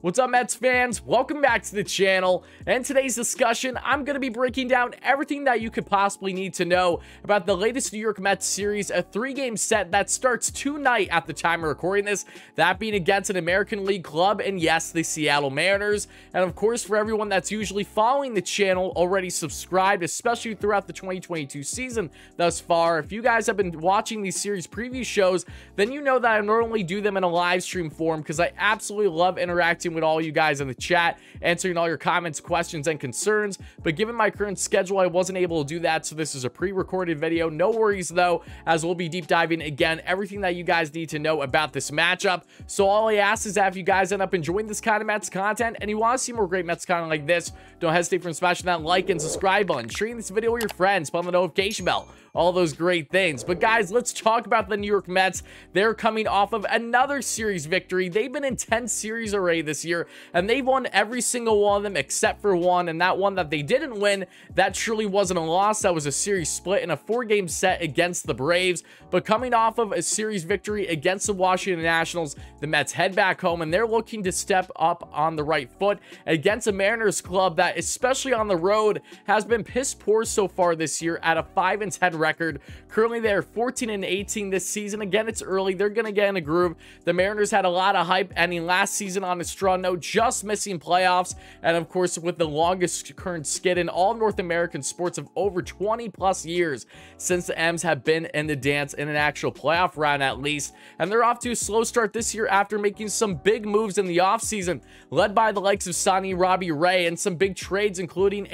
What's up, Mets fans? Welcome back to the channel. In today's discussion, I'm going to be breaking down everything that you could possibly need to know about the latest New York Mets series, a 3-game set that starts tonight at the time of recording this, that being against an American League club, and yes, the Seattle Mariners. And of course, for everyone that's usually following the channel, already subscribed, especially throughout the 2022 season thus far, if you guys have been watching these series preview shows, then you know that I normally do them in a live stream form because I absolutely love interacting with all you guys in the chat, answering all your comments, questions, and concerns. But given my current schedule, I wasn't able to do that, so this is a pre-recorded video. No worries though, as we'll be deep diving again everything that you guys need to know about this matchup. So all I ask is that if you guys end up enjoying this kind of Mets content and you want to see more great Mets content like this, don't hesitate from smashing that like and subscribe button, sharing this video with your friends, put on the notification bell, all those great things. But guys, let's talk about the New York Mets. They're coming off of another series victory. They've been in 10 series array this year, and they've won every single one of them except for one, and that one that they didn't win, that truly wasn't a loss. That was a series split in a 4-game set against the Braves. But coming off of a series victory against the Washington Nationals, the Mets head back home, and they're looking to step up on the right foot against a Mariners club that, especially on the road, has been piss poor so far this year at a 5-10 record. Currently, they're 14-18 this season. Again, it's early. They're going to get in a groove. The Mariners had a lot of hype ending last season on a strong note, just missing playoffs, and of course, with the longest current skid in all North American sports of over 20+ years since the M's have been in the dance in an actual playoff round at least. And they're off to a slow start this year after making some big moves in the offseason, led by the likes of signing Robbie Ray and some big trades, including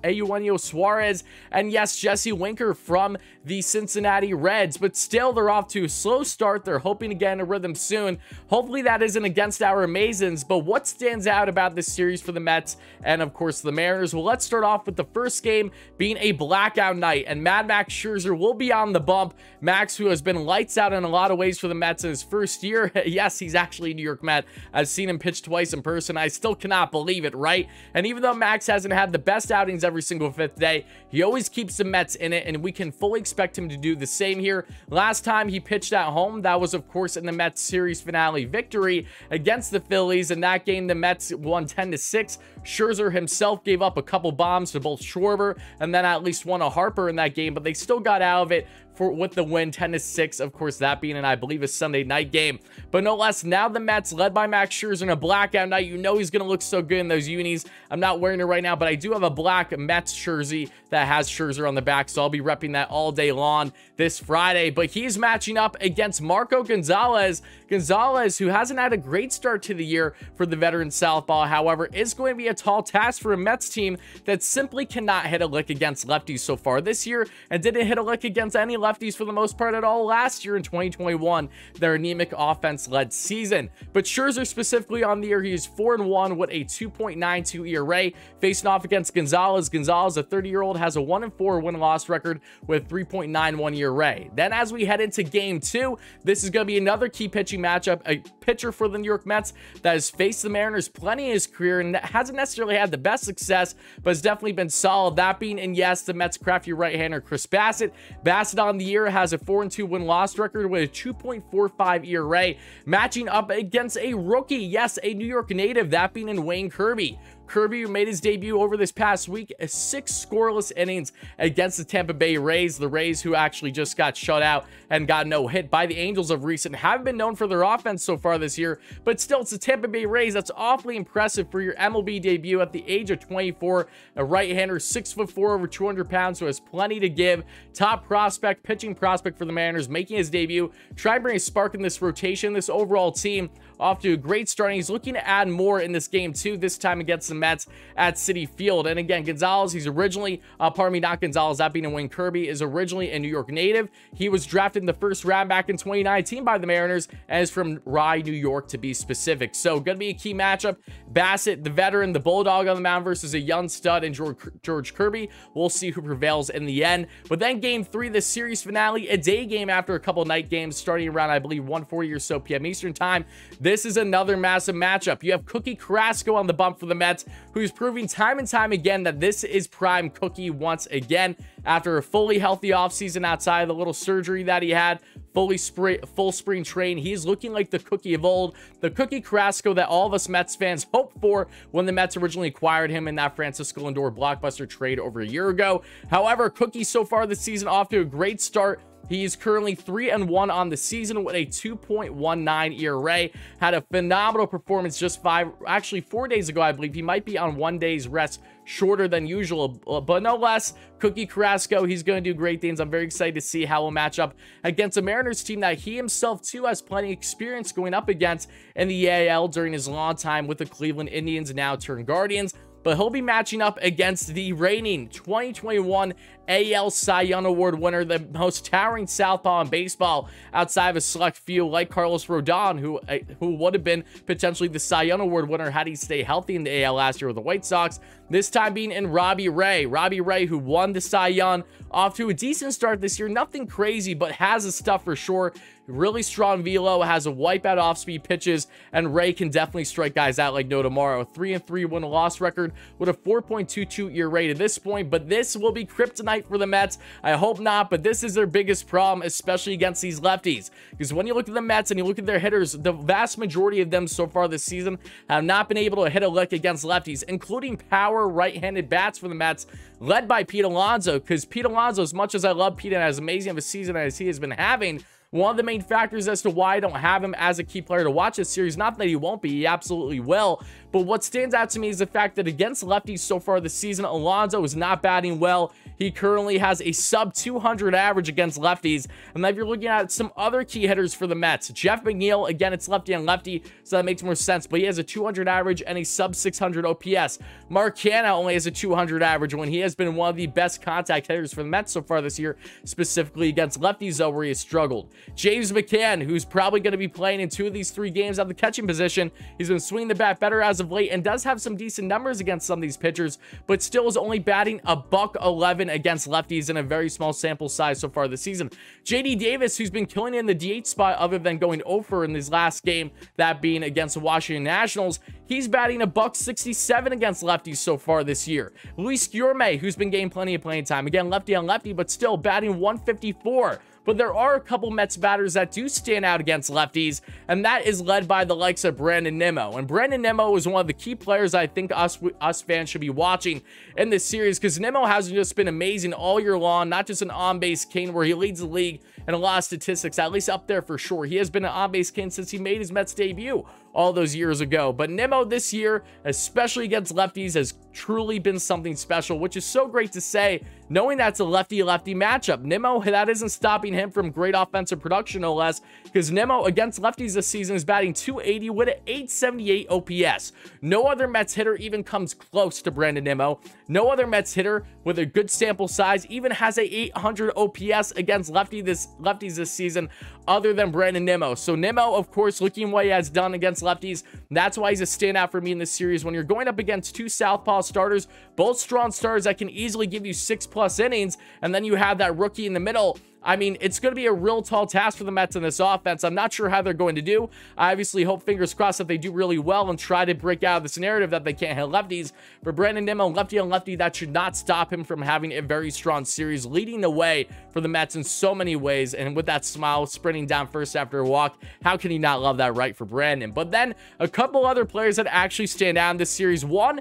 Eugenio Suarez and yes, Jesse Winker from the Cincinnati Reds. But still, they're off to a slow start. They're hoping to get in a rhythm soon. Hopefully that isn't against our Amazons. But what stands out about this series for the Mets and of course the Mariners? Well, let's start off with the first game being a blackout night, and Max Scherzer will be on the bump. Max, who has been lights out in a lot of ways for the Mets in his first year. Yes, he's actually a New York Met. I've seen him pitch twice in person. I still cannot believe it, right? And even though Max hasn't had the best outings every single 5th day, he always keeps the Mets in it, and we can fully expect him to do the same here. Last time he pitched at home, that was of course in the Mets series finale victory against the Phillies. In that game, the Mets won 10-6. Scherzer himself gave up a couple bombs to both Schwarber and then at least one to Harper in that game, but they still got out of it with the win, 10-6, of course, that being I believe a Sunday night game. But no less, now the Mets, led by Max Scherzer in a blackout night. You know he's going to look so good in those unis. I'm not wearing it right now, but I do have a black Mets jersey that has Scherzer on the back, so I'll be repping that all day long this Friday. But he's matching up against Marco Gonzalez. Gonzalez, who hasn't had a great start to the year for the veteran southpaw, however, is going to be a tall task for a Mets team that simply cannot hit a lick against lefties so far this year, and didn't hit a lick against any lefties for the most part at all last year in 2021, their anemic offense-led season. But Scherzer specifically on the year, he is 4-1 with a 2.92 ERA, facing off against Gonzalez. Gonzalez, a 30-year-old, has a 1-4 win-loss record with 3.91 ERA. Then as we head into game 2, this is going to be another key pitching matchup, a pitcher for the New York Mets that has faced the Mariners plenty in his career and hasn't necessarily had the best success, but has definitely been solid. That being, and yes, the Mets' crafty right-hander Chris Bassett. Bassett on the year has a 4-2 win-loss record with a 2.45 ERA, matching up against a rookie, yes, a New York native, that being in Wayne Kirby. Kirby, who made his debut over this past week, 6 scoreless innings against the Tampa Bay Rays. The Rays, who actually just got shut out and got no hit by the Angels of recent, haven't been known for their offense so far this year, but still, it's the Tampa Bay Rays. That's awfully impressive for your MLB debut at the age of 24. A right-hander, 6'4", over 200 pounds, who has plenty to give. Top prospect, pitching prospect for the Mariners, making his debut. Try and bring a spark in this rotation. This overall team off to a great start. He's looking to add more in this game too, this time against the Mets at Citi Field. And again, Gonzalez, he's originally, pardon me, not Gonzalez, that being a Wayne Kirby, is originally a New York native. He was drafted in the first round back in 2019 by the Mariners and is from Rye, New York to be specific. So gonna be a key matchup. Bassett, the veteran, the Bulldog on the mound versus a young stud and George Kirby. We'll see who prevails in the end. But then game 3, the series finale, a day game after a couple night games starting around, I believe, 1:40 or so p.m. Eastern time. This is another massive matchup. You have Cookie Carrasco on the bump for the Mets, who's proving time and time again that this is prime Cookie once again. After a fully healthy offseason outside of the little surgery that he had, full spring train. He's looking like the Cookie of old, the Cookie Carrasco that all of us Mets fans hoped for when the Mets originally acquired him in that Francisco Lindor blockbuster trade over a year ago. However, Cookie so far this season off to a great start. He is currently 3-1 on the season with a 2.19 ERA. Had a phenomenal performance just 4 days ago, I believe. He might be on 1 day's rest, shorter than usual, but no less. Cookie Carrasco, he's going to do great things. I'm very excited to see how he'll match up against a Mariners team that he himself too has plenty of experience going up against in the AL during his long time with the Cleveland Indians, now turned Guardians. But he'll be matching up against the reigning 2021 AL Cy Young Award winner, the most towering southpaw in baseball outside of a select few, like Carlos Rodon, who would have been potentially the Cy Young Award winner had he stayed healthy in the AL last year with the White Sox. This time being in Robbie Ray. Robbie Ray, who won the Cy Young, off to a decent start this year. Nothing crazy, but has his stuff for sure. Really strong velo, has a wipeout off-speed pitches, and Ray can definitely strike guys out like no tomorrow. 3-3 win-loss record with a 4.22 ERA to this point, but this will be kryptonite for the Mets. I hope not, but this is their biggest problem, especially against these lefties. Because when you look at the Mets and you look at their hitters, the vast majority of them so far this season have not been able to hit a lick against lefties, including power right-handed bats for the Mets, led by Pete Alonso. Because Pete Alonso, as much as I love Pete and as amazing of a season as he has been having, one of the main factors as to why I don't have him as a key player to watch this series, not that he won't be, he absolutely will, but what stands out to me is the fact that against lefties so far this season, Alonso is not batting well. He currently has a sub 200 average against lefties. And then if you're looking at some other key hitters for the Mets, Jeff McNeal, again, it's lefty on lefty, so that makes more sense, but he has a 200 average and a sub 600 OPS. Mark Canha only has a 200 average when he has been one of the best contact hitters for the Mets so far this year, specifically against lefties, though, where he has struggled. James McCann, who's probably going to be playing in 2 of these 3 games at the catching position. He's been swinging the bat better as of late and does have some decent numbers against some of these pitchers, but still is only batting a $111 against lefties in a very small sample size so far this season. JD Davis, who's been killing it in the DH spot other than going over in his last game, that being against the Washington Nationals, he's batting a $167 against lefties so far this year. Luis Guillorme, who's been getting plenty of playing time, again, lefty on lefty, but still batting 154. But there are a couple Mets batters that do stand out against lefties, and that is led by the likes of Brandon Nemo. And Brandon Nemo is one of the key players I think us fans should be watching in this series, because Nemo has just been amazing all year long, not just an on-base king where he leads the league in a lot of statistics, at least up there for sure. He has been an on-base king since he made his Mets debut all those years ago. But Nemo this year, especially against lefties, has truly been something special, which is so great to say, knowing that's a lefty-lefty matchup. Nemo, that isn't stopping him from great offensive production, no less, because Nemo against lefties this season is batting .280 with an .878 OPS. No other Mets hitter even comes close to Brandon Nemo. No other Mets hitter with a good sample size even has a .800 OPS against lefties this season other than Brandon Nemo. So Nemo, of course, looking what he has done against lefties, that's why he's a standout for me in this series. When you're going up against 2 southpaw starters, both strong starters that can easily give you 6+ innings, and then you have that rookie in the middle, I mean, it's going to be a real tall task for the Mets in this offense. I'm not sure how they're going to do. I obviously hope, fingers crossed, that they do really well and try to break out of this narrative that they can't hit lefties. For Brandon Nemo, lefty on lefty, that should not stop him from having a very strong series, leading the way for the Mets in so many ways. And with that smile sprinting down first after a walk, how can he not love that right for Brandon? But then a couple other players that actually stand out in this series. One,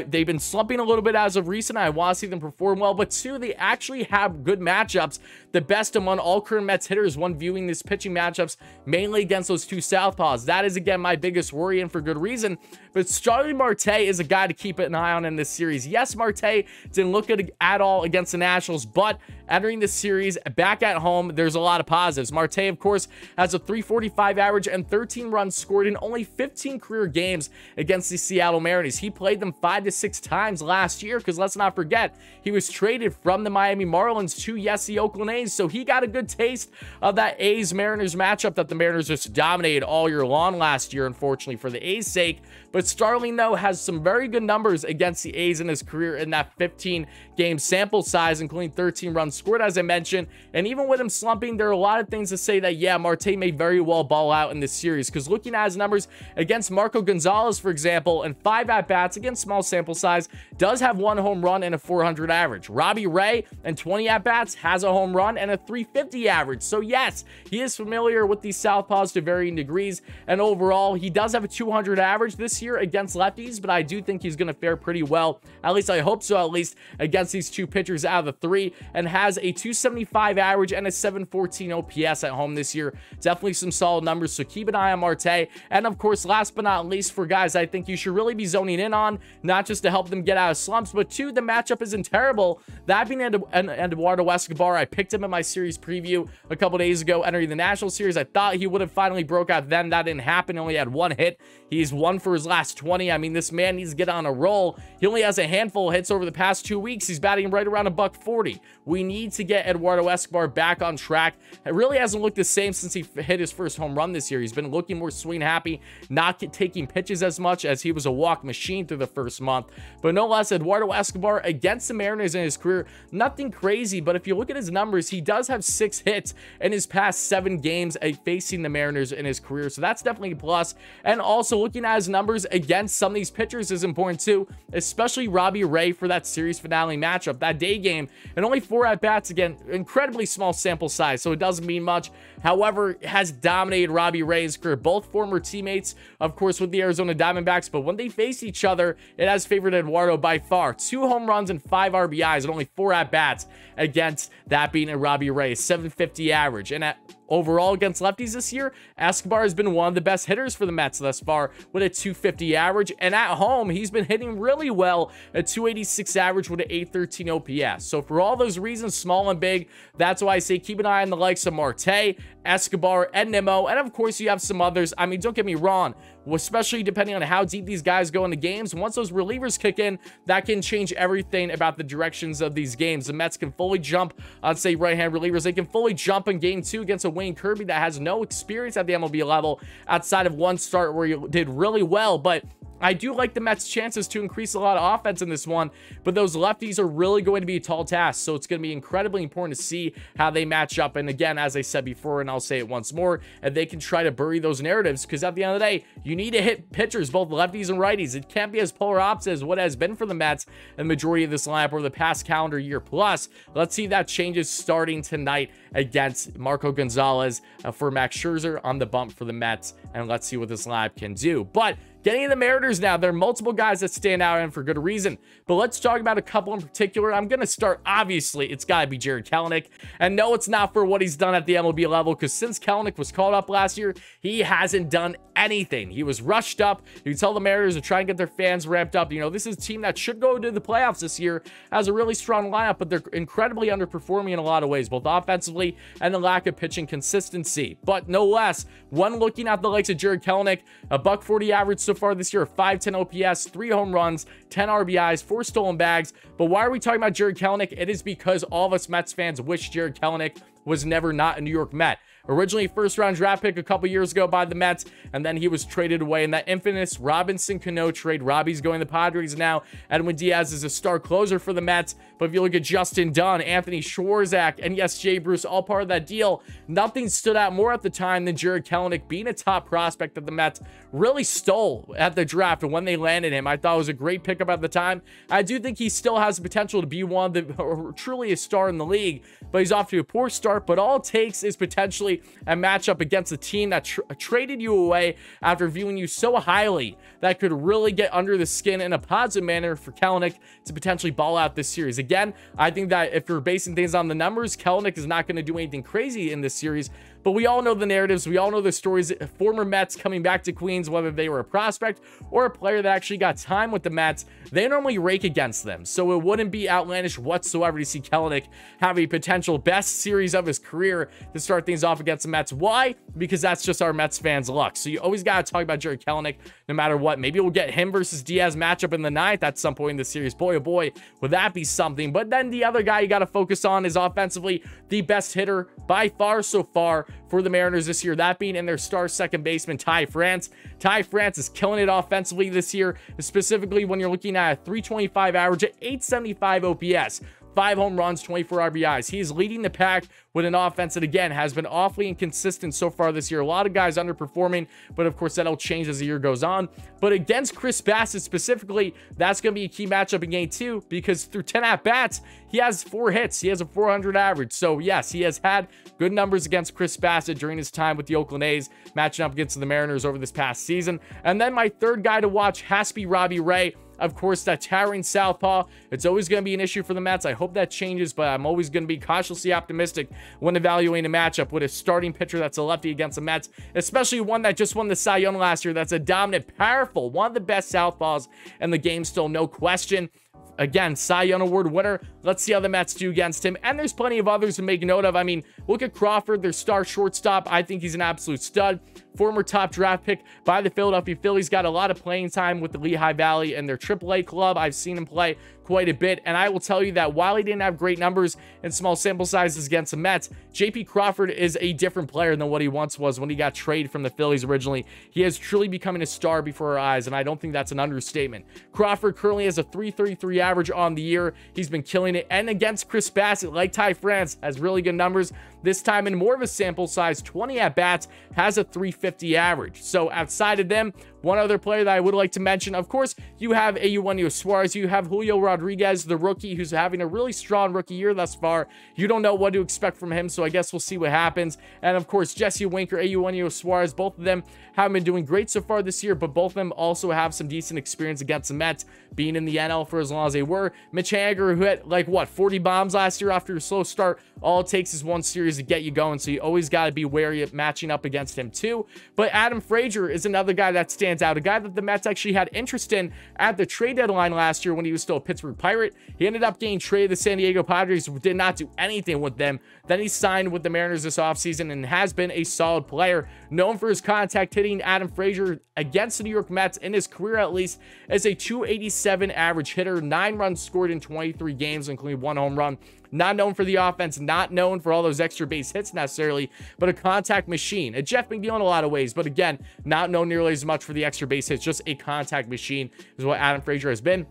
they've been slumping a little bit as of recent. I want to see them perform well. But 2, they actually have good matchups. The best among all current Mets hitters when viewing these pitching matchups, mainly against those 2 southpaws. That is, again, my biggest worry, and for good reason. But Starling Marte is a guy to keep an eye on in this series. Yes, Marte didn't look good at all against the Nationals, but entering this series back at home, there's a lot of positives. Marte, of course, has a .345 average and 13 runs scored in only 15 career games against the Seattle Mariners. He played them 5 to 6 times last year, because let's not forget, he was traded from the Miami Marlins to, yes, the Oakland A's, so he got a good taste of that A's-Mariners matchup that the Mariners just dominated all year long last year, unfortunately, for the A's sake. But Starling, though, has some very good numbers against the A's in his career in that 15-game sample size, including 13 runs scored, as I mentioned. And even with him slumping, there are a lot of things to say that, yeah, Marte may very well ball out in this series. Because looking at his numbers against Marco Gonzalez, for example, and 5 at-bats against small sample size, does have 1 home run and a .400 average. Robbie Ray and 20 at-bats has a home run and a 350 average. So yes, he is familiar with these southpaws to varying degrees, and overall, he does have a 200 average this year against lefties, but I do think he's going to fare pretty well. At least I hope so, at least against these two pitchers out of the three, and has a 275 average and a 714 OPS at home this year. Definitely some solid numbers, so keep an eye on Marte. And of course, last but not least, for guys I think you should really be zoning in on, not just to help them get out of slumps, but two, the matchup isn't terrible. That being Eduardo Escobar. I picked him in my series preview a couple days ago, entering the National Series. I thought he would have finally broke out then. That didn't happen. He only had one hit. He's 1 for his last 20. I mean, this man needs to get on a roll. He only has a handful of hits over the past 2 weeks. He's batting right around $140. We need to get Eduardo Escobar back on track. It really hasn't looked the same since he hit his first home run this year. He's been looking more swing happy, not taking pitches as much, as he was a walk machine through the first month. But no less, Eduardo Escobar against the Mariners in his career, nothing crazy, but if you look at his numbers, he does have 6 hits in his past 7 games facing the Mariners in his career, so that's definitely a plus. And also looking at his numbers against some of these pitchers is important too, especially Robbie Ray for that series finale matchup, that day game, and only 4 at-bats. Again, incredibly small sample size, so it doesn't mean much. However, has dominated Robbie Ray's career, both former teammates, of course, with the Arizona Diamondbacks, but when they face each other, it has favored Eduardo by far. 2 home runs and 5 RBIs and only 4 at-bats against that being a Robbie Ray, 750 average. And overall against lefties this year, Escobar has been one of the best hitters for the Mets thus far with a 250 average, and at home he's been hitting really well, a 286 average with an 813 OPS. So for all those reasons, small and big, that's why I say keep an eye on the likes of Marte, Escobar, and Nemo, and of course you have some others. I mean, don't get me wrong, especially depending on how deep these guys go in the games. Once those relievers kick in, that can change everything about the directions of these games. The Mets can fully jump on, say, right-hand relievers. They can fully jump in game 2 against a Wayne Kirby that has no experience at the MLB level outside of one start where he did really well. But I do like the Mets' chances to increase a lot of offense in this one, but those lefties are really going to be a tall task, so it's going to be incredibly important to see how they match up. And again, as I said before, and I'll say it once more, and they can try to bury those narratives, because at the end of the day, you need to hit pitchers, both lefties and righties. It can't be as polar opposite as what has been for the Mets in the majority of this lineup over the past calendar year plus. Let's see if that changes starting tonight against Marco Gonzalez for Max Scherzer on the bump for the Mets, and let's see what this lineup can do. But getting to the Mariners now, there are multiple guys that stand out and for good reason, but let's talk about a couple in particular. I'm going to start, obviously, it's got to be Jarred Kelenic, and no, it's not for what he's done at the MLB level, because since Kelenic was called up last year, he hasn't done anything. He was rushed up. You can tell the Mariners are trying to get their fans ramped up. You know, this is a team that should go to the playoffs this year, has a really strong lineup, but they're incredibly underperforming in a lot of ways, both offensively and the lack of pitching consistency. But no less, when looking at the likes of Jarred Kelenic, a $140 average so far this year, 510 OPS, 3 home runs, 10 RBIs, 4 stolen bags. But why are we talking about Jarred Kelenic? It is because all of us Mets fans wish Jarred Kelenic was never not a New York Met. Originally first-round draft pick a couple years ago by the Mets, and then he was traded away in that infamous Robinson-Cano trade. Robbie's going to the Padres now. Edwin Diaz is a star closer for the Mets, but if you look at Justin Dunn, Anthony Schwarzak, and yes, Jay Bruce, all part of that deal, nothing stood out more at the time than Jarred Kelenic being a top prospect that the Mets really stole at the draft. And when they landed him, I thought it was a great pickup at the time. I do think he still has the potential to be one of the, or truly a star in the league, but he's off to a poor start. But all it takes is potentially a matchup against a team that traded you away after viewing you so highly that could really get under the skin in a positive manner for Kelenic to potentially ball out this series. Again, I think that if you're basing things on the numbers, Kelenic is not going to do anything crazy in this series, but we all know the narratives. We all know the stories. Former Mets coming back to Queens, whether they were a prospect or a player that actually got time with the Mets, they normally rake against them. So it wouldn't be outlandish whatsoever to see Kelenic have a potential best series of his career to start things off against the Mets. Why? Because that's just our Mets fans' luck. So you always got to talk about Jarred Kelenic no matter what. Maybe we'll get him versus Diaz matchup in the 9th at some point in the series. Boy, oh boy, would that be something. But then the other guy you got to focus on is offensively the best hitter by far so far for the Mariners this year, that being in their star second baseman, Ty France. Ty France is killing it offensively this year, specifically when you're looking at a 325 average at 875 OPS. 5 home runs, 24 RBIs. He's leading the pack with an offense that, again, has been awfully inconsistent so far this year. A lot of guys underperforming, but of course that'll change as the year goes on. But against Chris Bassitt specifically, that's going to be a key matchup in game 2, because through 10 at-bats, he has 4 hits. He has a 400 average. So yes, he has had good numbers against Chris Bassitt during his time with the Oakland A's, matching up against the Mariners over this past season. And then my third guy to watch has to be Robbie Ray. Of course, that towering southpaw, it's always going to be an issue for the Mets. I hope that changes, but I'm always going to be cautiously optimistic when evaluating a matchup with a starting pitcher that's a lefty against the Mets, especially one that just won the Cy Young last year. That's a dominant, powerful, one of the best southpaws in the game still, no question. Again, Cy Young Award winner. Let's see how the Mets do against him. And there's plenty of others to make note of. I mean, look at Crawford, their star shortstop. I think he's an absolute stud. Former top draft pick by the Philadelphia Phillies. Got a lot of playing time with the Lehigh Valley and their AAA club. I've seen him play quite a bit. And I will tell you that while he didn't have great numbers and small sample sizes against the Mets, JP Crawford is a different player than what he once was when he got traded from the Phillies originally. He is truly becoming a star before our eyes, and I don't think that's an understatement. Crawford currently has a 333 average on the year. He's been killing it. And against Chris Bassitt, like Ty France, has really good numbers. This time in more of a sample size, 20 at-bats, has a 350 average. So outside of them, one other player that I would like to mention, of course, you have Eugenio Suarez, you have Julio Rodriguez, the rookie, who's having a really strong rookie year thus far. You don't know what to expect from him, so I guess we'll see what happens. And of course, Jesse Winker, Eugenio Suarez, both of them haven't been doing great so far this year, but both of them also have some decent experience against the Mets, being in the NL for as long as they were. Mitch Haniger, who hit like, what, 40 bombs last year after a slow start. All it takes is one series to get you going, so you always got to be wary of matching up against him too. But Adam Frazier is another guy that stands out, a guy that the Mets actually had interest in at the trade deadline last year when he was still a Pittsburgh Pirate. He ended up getting traded to the San Diego Padres, who did not do anything with them. Then he signed with the Mariners this offseason and has been a solid player. Known for his contact hitting, Adam Frazier against the New York Mets in his career at least is a 287 average hitter, 9 runs scored in 23 games, including 1 home run. Not known for the offense, not known for all those extra base hits necessarily, but a contact machine. A Jeff Mcneal in a lot of ways, but again, not known nearly as much for the extra base hits. Just a contact machine is what Adam Frazier has been.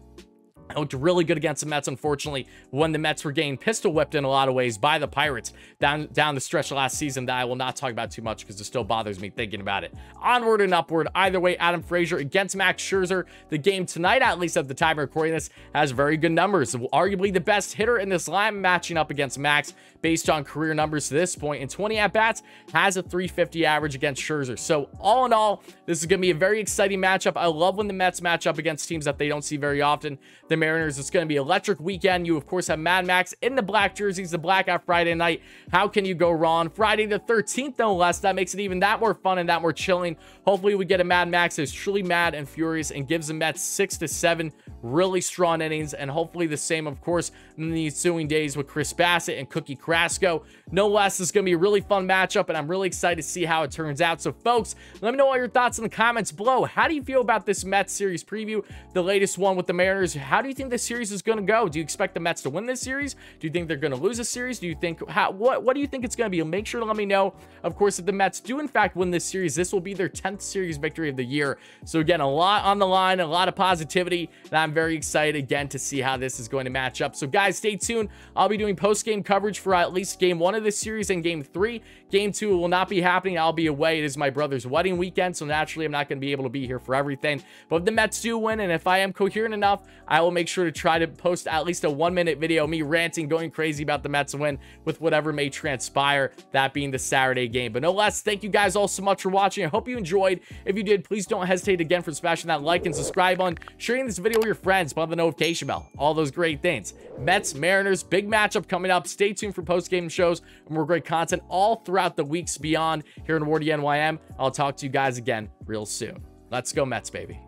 It looked really good against the Mets, unfortunately, when the Mets were getting pistol whipped in a lot of ways by the Pirates down the stretch last season that I will not talk about too much because it still bothers me thinking about it. Onward and upward. Either way, Adam Frazier against Max Scherzer. The game tonight, at least at the time of recording this, has very good numbers. Arguably the best hitter in this line matching up against Max based on career numbers to this point. And 20 at-bats, has a 350 average against Scherzer. So all in all, this is going to be a very exciting matchup. I love when the Mets match up against teams that they don't see very often. The Mariners, it's going to be an electric weekend. You, of course, have Mad Max in the black jerseys, the blackout Friday night. How can you go wrong? Friday the 13th, no less. That makes it even that more fun and that more chilling. Hopefully, we get a Mad Max that's truly mad and furious and gives the Mets 6 to 7 really strong innings. And hopefully the same, of course, in the ensuing days with Chris Bassitt and Cookie Carrasco. No less, this is going to be a really fun matchup, and I'm really excited to see how it turns out. So, folks, let me know all your thoughts in the comments below. How do you feel about this Mets series preview, the latest one with the Mariners? How do you think this series is going to go? Do you expect the Mets to win this series? Do you think they're going to lose this series? Do you think, what do you think it's going to be? Make sure to let me know. Of course, if the Mets do, in fact, win this series, this will be their 10th series victory of the year. So, again, a lot on the line, a lot of positivity, and I'm very excited, again, to see how this is going to match up. So, guys, stay tuned. I'll be doing post-game coverage for at least Game 1 of this series and Game 3. Game 2 will not be happening. I'll be away. It is my brother's wedding weekend, so naturally, I'm not going to be able to be here for everything. But if the Mets do win, and if I am coherent enough, I will make sure to try to post at least a 1-minute video, me ranting, going crazy about the Mets win with whatever may transpire, that being the Saturday game. But no less, thank you guys all so much for watching. I hope you enjoyed. If you did, please don't hesitate again for smashing that like and subscribe button, sharing this video with your friends, button the notification bell, all those great things. Mets, Mariners, big matchup coming up. Stay tuned for post-game shows and more great content all throughout the weeks beyond here in WardyNYM. I'll talk to you guys again real soon. Let's go Mets, baby.